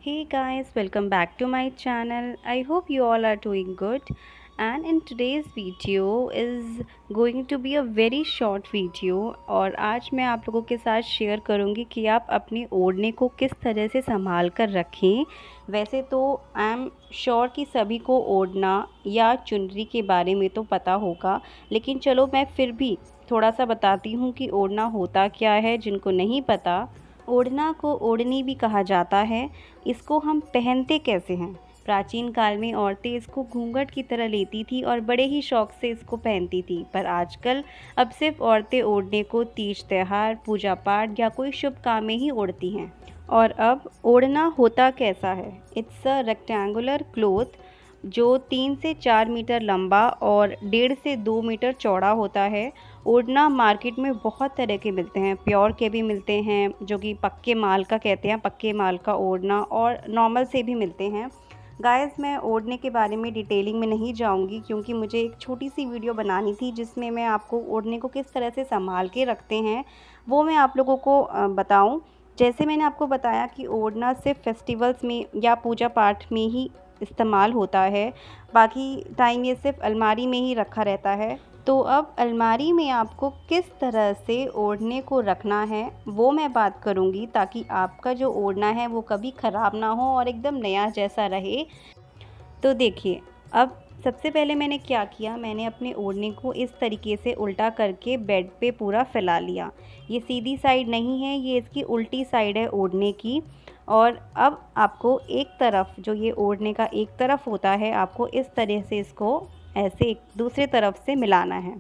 Hey guys, welcome back to my channel. I hope you all are doing good. And in today's video is going to be a very short video और आज मैं आप लोगों के साथ share करूंगी कि आप अपने ओढ़ने को किस तरह से संभाल कर रखें। वैसे तो आई एम श्योर कि सभी को ओढ़ना या चुनरी के बारे में तो पता होगा, लेकिन चलो मैं फिर भी थोड़ा सा बताती हूँ कि ओढ़ना होता क्या है। जिनको नहीं पता, ओढ़ना को ओढ़नी भी कहा जाता है। इसको हम पहनते कैसे हैं? प्राचीन काल में औरतें इसको घूंघट की तरह लेती थी और बड़े ही शौक से इसको पहनती थी, पर आजकल अब सिर्फ औरतें ओढ़ने को तीज त्योहार, पूजा पाठ या कोई शुभ काम में ही ओढ़ती हैं। और अब ओढ़ना होता कैसा है? इट्स अ रेक्टेंगुलर क्लोथ जो 3 से 4 मीटर लंबा और 1.5 से 2 मीटर चौड़ा होता है। ओढ़ना मार्केट में बहुत तरह के मिलते हैं, प्योर के भी मिलते हैं जो कि पक्के माल का कहते हैं, पक्के माल का ओढ़ना, और नॉर्मल से भी मिलते हैं। गाइस, मैं ओढ़ने के बारे में डिटेलिंग में नहीं जाऊंगी क्योंकि मुझे एक छोटी सी वीडियो बनानी थी जिसमें मैं आपको ओढ़ने को किस तरह से संभाल के रखते हैं वो मैं आप लोगों को बताऊं। जैसे मैंने आपको बताया कि ओढ़ना सिर्फ फेस्टिवल्स में या पूजा पाठ में ही इस्तेमाल होता है, बाकी टाइम ये सिर्फ अलमारी में ही रखा रहता है। तो अब अलमारी में आपको किस तरह से ओढ़ने को रखना है वो मैं बात करूँगी, ताकि आपका जो ओढ़ना है वो कभी ख़राब ना हो और एकदम नया जैसा रहे। तो देखिए, अब सबसे पहले मैंने क्या किया, मैंने अपने ओढ़ने को इस तरीके से उल्टा करके बेड पे पूरा फैला लिया। ये सीधी साइड नहीं है, ये इसकी उल्टी साइड है ओढ़ने की। और अब आपको एक तरफ, जो ये ओढ़ने का एक तरफ होता है, आपको इस तरह से इसको ऐसे एक दूसरे तरफ से मिलाना है।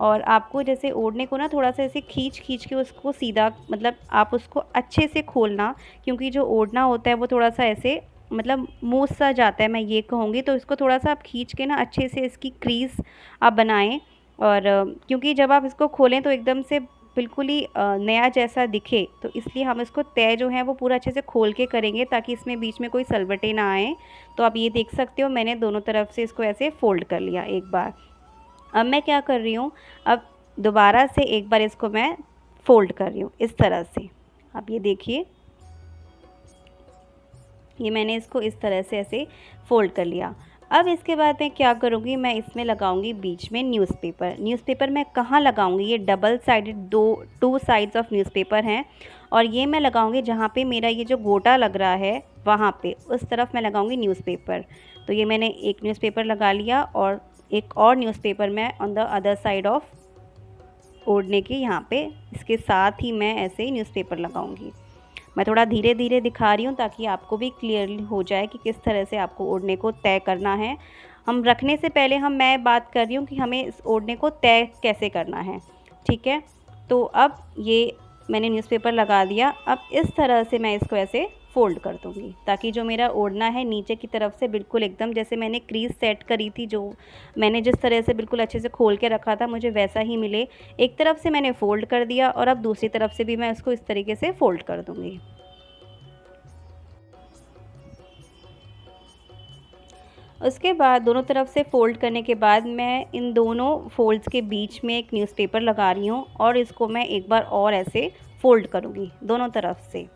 और आपको जैसे ओढ़ने को ना थोड़ा सा ऐसे खींच खींच के उसको सीधा, मतलब आप उसको अच्छे से खोलना, क्योंकि जो ओढ़ना होता है वो थोड़ा सा ऐसे मतलब मूस सा जाता है, मैं ये कहूँगी। तो इसको थोड़ा सा आप खींच के ना अच्छे से इसकी क्रीज़ आप बनाएं। और क्योंकि जब आप इसको खोलें तो एकदम से बिल्कुल ही नया जैसा दिखे, तो इसलिए हम इसको तय जो है वो पूरा अच्छे से खोल के करेंगे ताकि इसमें बीच में कोई सलवटें ना आए। तो आप ये देख सकते हो, मैंने दोनों तरफ से इसको ऐसे फ़ोल्ड कर लिया एक बार। अब मैं क्या कर रही हूँ, अब दोबारा से एक बार इसको मैं फ़ोल्ड कर रही हूँ इस तरह से। अब ये देखिए, ये मैंने इसको इस तरह से ऐसे फ़ोल्ड कर लिया। अब इसके बाद मैं क्या करूँगी, मैं इसमें लगाऊँगी बीच में न्यूज़पेपर। न्यूज़पेपर मैं कहाँ लगाऊँगी? ये double sided two sides of newspaper हैं, और ये मैं लगाऊँगी जहाँ पे मेरा ये जो गोटा लग रहा है वहाँ पे, उस तरफ मैं लगाऊँगी न्यूज़पेपर। तो ये मैंने एक न्यूज़पेपर लगा लिया और एक और न्यूज़पेपर मैं on the other side of ओढ़ने के यहाँ पे, इसके साथ ही मैं ऐसे ही न्यूज़पेपर लगाऊँगी। मैं थोड़ा धीरे धीरे दिखा रही हूँ ताकि आपको भी क्लियरली हो जाए कि किस तरह से आपको ओढ़ने को तय करना है। हम रखने से पहले मैं बात कर रही हूँ कि हमें इस ओढ़ने को तय कैसे करना है, ठीक है? तो अब ये मैंने न्यूज़पेपर लगा दिया। अब इस तरह से मैं इसको ऐसे फ़ोल्ड कर दूँगी ताकि जो मेरा ओढ़ना है नीचे की तरफ से बिल्कुल एकदम जैसे मैंने क्रीज़ सेट करी थी, जो मैंने जिस तरह से बिल्कुल अच्छे से खोल के रखा था, मुझे वैसा ही मिले। एक तरफ से मैंने फ़ोल्ड कर दिया और अब दूसरी तरफ से भी मैं इसको इस तरीके से फ़ोल्ड कर दूँगी। उसके बाद दोनों तरफ से फ़ोल्ड करने के बाद मैं इन दोनों फ़ोल्ड्स के बीच में एक न्यूज़पेपर लगा रही हूँ और इसको मैं एक बार और ऐसे फ़ोल्ड करूँगी दोनों तरफ से।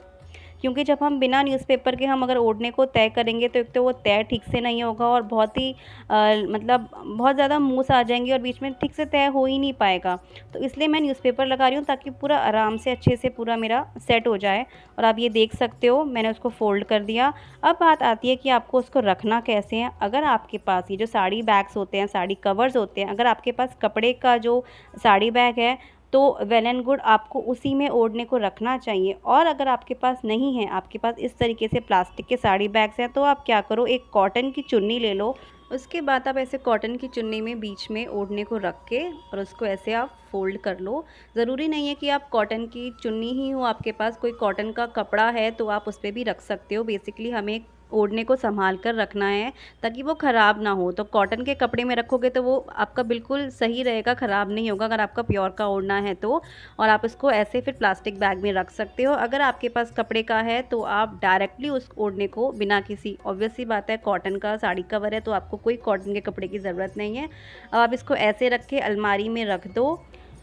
क्योंकि जब हम बिना न्यूज़पेपर के हम अगर ओढ़ने को तय करेंगे तो एक तो वो तय ठीक से नहीं होगा और बहुत ही मतलब बहुत ज़्यादा मूस आ जाएंगी और बीच में ठीक से तय हो ही नहीं पाएगा। तो इसलिए मैं न्यूज़पेपर लगा रही हूँ ताकि पूरा आराम से अच्छे से पूरा मेरा सेट हो जाए। और आप ये देख सकते हो, मैंने उसको फ़ोल्ड कर दिया। अब बात आती है कि आपको उसको रखना कैसे है। अगर आपके पास ये जो साड़ी बैग्स होते हैं, साड़ी कवर्स होते हैं, अगर आपके पास कपड़े का जो साड़ी बैग है तो वेल एंड गुड, आपको उसी में ओढ़ने को रखना चाहिए। और अगर आपके पास नहीं है, आपके पास इस तरीके से प्लास्टिक के साड़ी बैग्स हैं, तो आप क्या करो, एक कॉटन की चुन्नी ले लो। उसके बाद आप ऐसे कॉटन की चुन्नी में बीच में ओढ़ने को रख के और उसको ऐसे आप फ़ोल्ड कर लो। ज़रूरी नहीं है कि आप कॉटन की चुन्नी ही हो, आपके पास कोई कॉटन का कपड़ा है तो आप उस पर भी रख सकते हो। बेसिकली हमें ओढ़ने को संभाल कर रखना है ताकि वो ख़राब ना हो। तो कॉटन के कपड़े में रखोगे तो वो आपका बिल्कुल सही रहेगा, ख़राब नहीं होगा अगर आपका प्योर का ओढ़ना है तो। और आप इसको ऐसे फिर प्लास्टिक बैग में रख सकते हो। अगर आपके पास कपड़े का है तो आप डायरेक्टली उस ओढ़ने को बिना किसी, ऑब्वियस सी बात है कॉटन का साड़ी कवर है तो आपको कोई कॉटन के कपड़े की ज़रूरत नहीं है। अब आप इसको ऐसे रख के अलमारी में रख दो।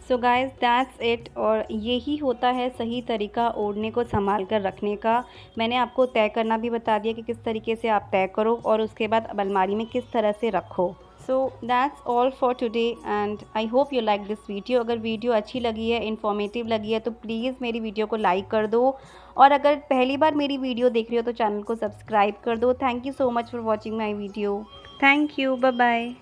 सो गाइस दैट्स इट, और यही होता है सही तरीका ओढ़ने को संभाल कर रखने का। मैंने आपको तय करना भी बता दिया कि किस तरीके से आप तय करो और उसके बाद अब अलमारी में किस तरह से रखो। So that's all for today and I hope you like this video. अगर वीडियो अच्छी लगी है, इन्फॉर्मेटिव लगी है, तो प्लीज़ मेरी वीडियो को लाइक कर दो, और अगर पहली बार मेरी वीडियो देख रही हो तो चैनल को सब्सक्राइब कर दो। Thank you so much for watching my video. Thank you, bye bye.